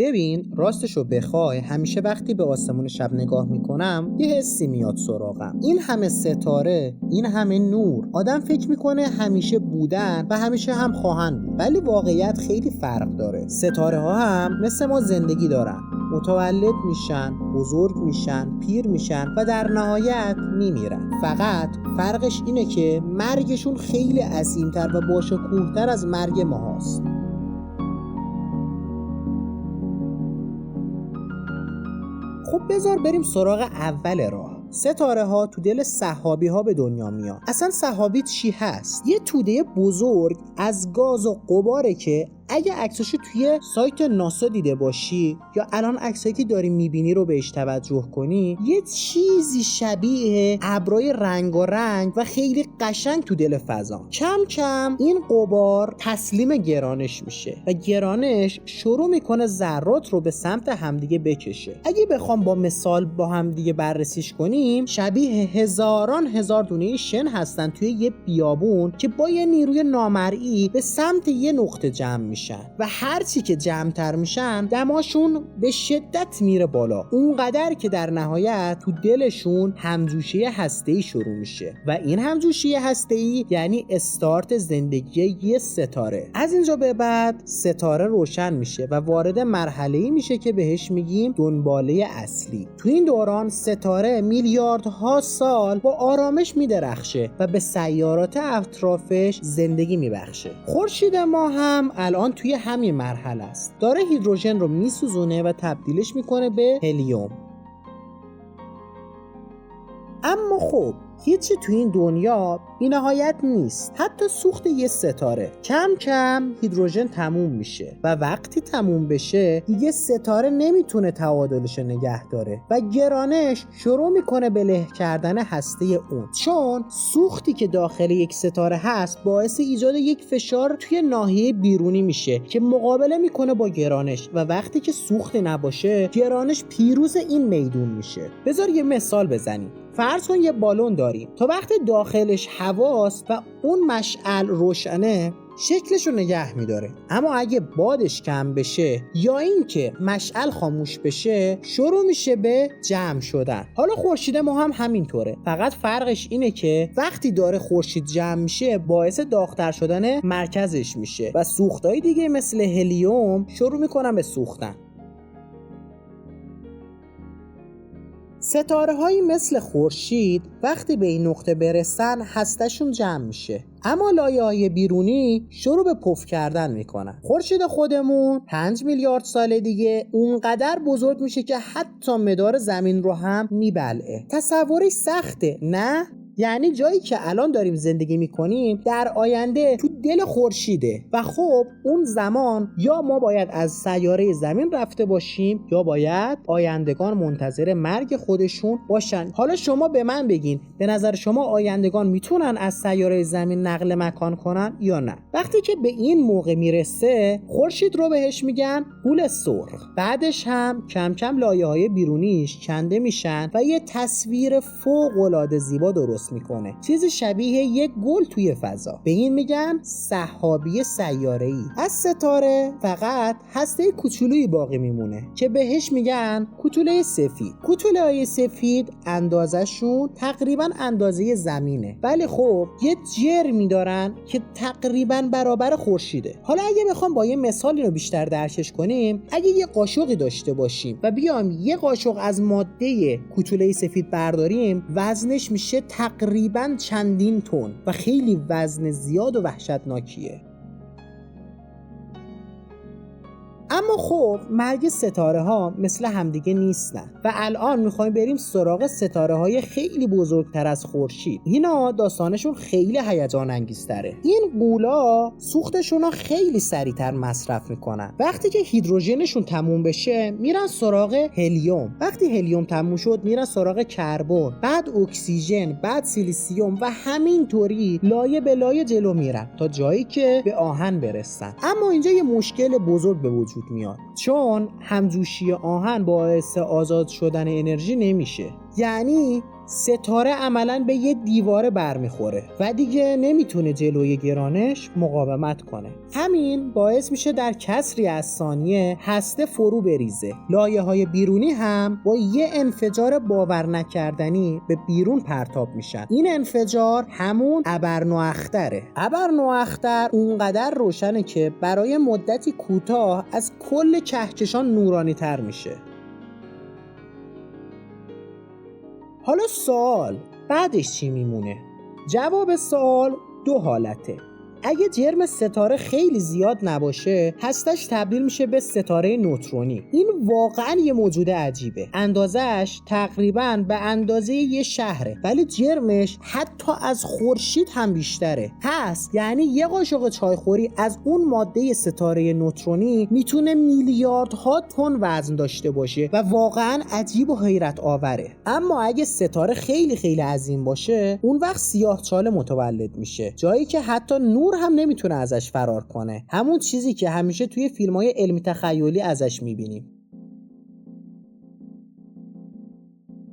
ببین راستشو بخوای همیشه وقتی به آسمون شب نگاه میکنم یه حسی میاد سراغم. این همه ستاره، این همه نور، آدم فکر میکنه همیشه بودن و همیشه هم خواهند بود، ولی واقعیت خیلی فرق داره. ستاره ها هم مثل ما زندگی دارن، متولد میشن، بزرگ میشن، پیر میشن و در نهایت میمیرن. فقط فرقش اینه که مرگشون خیلی عظیمتر و باشکوهتر از مرگ ماهاست. خب بذار بریم سراغ اول راه. ستاره ها تو دل سحابی ها به دنیا میان. اصلا سحابی چی هست؟ یه توده بزرگ از گاز و غباره که اگه عکساشو توی سایت ناسا دیده باشی یا الان عکسایی که داری میبینی رو بهش توجه کنی، یه چیزی شبیه ابرای رنگارنگ و خیلی قشنگ تو دل فضا. کم کم این غبار تسلیم گرانش میشه و گرانش شروع میکنه ذرات رو به سمت همدیگه بکشه. اگه بخوام با مثال با همدیگه بررسیش کنیم، شبیه هزاران هزار دونه شن هستن توی یه بیابون که با یه نیروی نامرئی به سمت یه نقطه جمع میشن و هرچی که جمع‌تر میشن دماشون به شدت میره بالا، اونقدر که در نهایت تو دلشون همجوشی هسته‌ای شروع میشه و این همجوشی هسته‌ای یعنی استارت زندگی یه ستاره. از اینجا به بعد ستاره روشن میشه و وارد مرحله‌ای میشه که بهش میگیم دنباله اصلی. تو این دوران ستاره میلیاردها سال با آرامش میدرخشه و به سیارات اطرافش زندگی میبخشه. خورشید ما هم الان توی همین مرحله است. داره هیدروژن رو میسوزونه و تبدیلش میکنه به هلیوم. اما خب هیچی تو این دنیا بی نهایت نیست. حتی سوخت یه ستاره کم کم هیدروژن تموم میشه و وقتی تموم بشه دیگه ستاره نمیتونه تعادلش نگه داره و گرانش شروع میکنه به له کردن هسته اون، چون سوختی که داخل یک ستاره هست باعث ایجاد یک فشار توی ناحیه بیرونی میشه که مقابله میکنه با گرانش و وقتی که سوختی نباشه گرانش پیروز این میدون میشه. بذار یه مثال بزنیم. فرض کن یه بالون داریم، تا وقتی داخلش هواست و اون مشعل روشنه شکلش رو نگه میداره، اما اگه بادش کم بشه یا اینکه مشعل خاموش بشه شروع میشه به جمع شدن. حالا خورشید ما هم همینطوره، فقط فرقش اینه که وقتی داره خورشید جمع میشه باعث داغ‌تر شدن مرکزش میشه و سوختای دیگه مثل هلیوم شروع میکنن به سوختن. ستاره هایی مثل خورشید وقتی به این نقطه برسن هستشون جمع میشه، اما لایه های بیرونی شروع به پف کردن میکنن. خورشید خودمون 5 میلیارد سال دیگه اونقدر بزرگ میشه که حتی مدار زمین رو هم میبلعه. تصوری سخته نه؟ یعنی جایی که الان داریم زندگی میکنیم در آینده تو دل خورشیده و خب اون زمان یا ما باید از سیاره زمین رفته باشیم یا باید آیندگان منتظر مرگ خودشون باشن. حالا شما به من بگین به نظر شما آیندگان میتونن از سیاره زمین نقل مکان کنن یا نه؟ وقتی که به این موقع میرسه خورشید رو بهش میگن گول سرخ. بعدش هم کم کم لایه‌های بیرونیش کنده میشن و یه تصویر فوق‌العاده زیبا درست میکنه، چیزی شبیه یک گل توی فضا. به این میگن سحابی سیاره‌ای. از ستاره فقط هسته کوچولویی باقی میمونه که بهش میگن کوتوله سفید. کوتوله‌های سفید اندازه‌شون تقریبا اندازه زمینه، ولی خب یه جرمی دارن که تقریبا برابر خورشیده. حالا اگه بخوام با یه مثالی رو بیشتر درکش کنیم، اگه یه قاشقی داشته باشیم و بیام یه قاشق از ماده کوتوله سفید برداریم، وزنش میشه تقریباً چندین تن و خیلی وزن زیاد و وحشتناکیه. اما خب مرگ ستاره ها مثل همدیگه نیستن و الان میخوایم بریم سراغ ستاره های خیلی بزرگتر از خورشید. اینا داستانشون خیلی هیجان انگیزتره. این غولا سوختشون رو خیلی سریعتر مصرف میکنن. وقتی که هیدروژنشون تموم بشه میرن سراغ هلیوم. وقتی هلیوم تموم شد میرن سراغ کربن، بعد اکسیژن، بعد سیلیسیوم و همینطوری لایه به لایه جلو میرن تا جایی که به آهن برسن. اما اینجا یه مشکل بزرگ به وجود میاد، چون همجوشی آهن باعث آزاد شدن انرژی نمیشه. یعنی ستاره عملاً به یه دیواره برمیخوره و دیگه نمیتونه جلوی گرانش مقاومت کنه. همین باعث میشه در کسری از ثانیه هسته فرو بریزه. لایه‌های بیرونی هم با یه انفجار باور نکردنی به بیرون پرتاب میشن. این انفجار همون ابرنواختره. ابرنواختر اونقدر روشنه که برای مدتی کوتاه از کل کهکشان نورانی تر میشه. حالا سوال بعدش چی میمونه؟ جواب سوال دو حالته. اگه جرم ستاره خیلی زیاد نباشه، هستش تبدیل میشه به ستاره نوترونی. این واقعا یه موجود عجیبه. اندازهش تقریباً به اندازه یه شهره، ولی جرمش حتی از خورشید هم بیشتره. پس یعنی یه قاشق چایخوری از اون ماده ستاره نوترونی میتونه میلیاردها تن وزن داشته باشه و واقعا عجیب و حیرت آوره. اما اگه ستاره خیلی خیلی عظیم باشه، اون وقت سیاهچاله متولد میشه، جایی که حتی نور هم نمیتونه ازش فرار کنه. همون چیزی که همیشه توی فیلم‌های علمی تخیلی ازش میبینیم.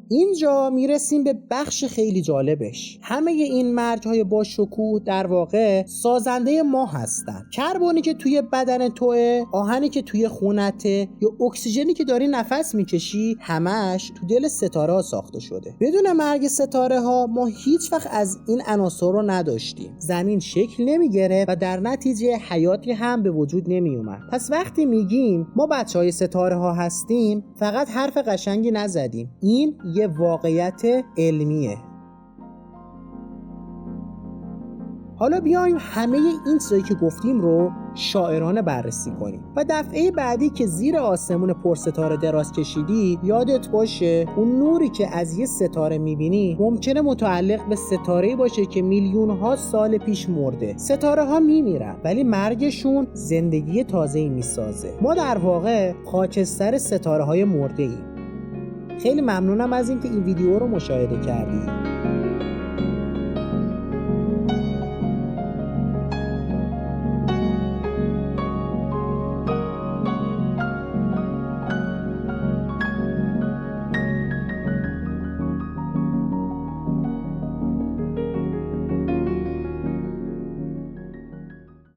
اینجا میرسیم به بخش خیلی جالبش. همه این مرج‌های با شکوه در واقع سازنده ما هستن. کربنی که توی بدن توئه، آهنی که توی خونته، یا اکسیژنی که داری نفس میکشی، همش تو دل ستاره ها ساخته شده. بدون مرگ ستاره ها ما هیچ وقت از این عناصر رو نداشتیم. زمین شکل نمیگرفت و در نتیجه حیاتی هم به وجود نمی اومد. پس وقتی میگیم ما بچهای ستاره ها هستیم، فقط حرف قشنگی نزدیم. این یه واقعیت علمیه. حالا بیایم همه این چیزایی که گفتیم رو شاعرانه بررسی کنیم و دفعه بعدی که زیر آسمون پرستاره دراز کشیدی یادت باشه اون نوری که از یه ستاره میبینی ممکنه متعلق به ستاره‌ای باشه که میلیون‌ها سال پیش مرده. ستاره ها میمیرن ولی مرگشون زندگی تازه‌ای میسازه. ما در واقع خاکستر ستاره های مرده ایم. خیلی ممنونم از اینکه این ویدیو رو مشاهده کردید.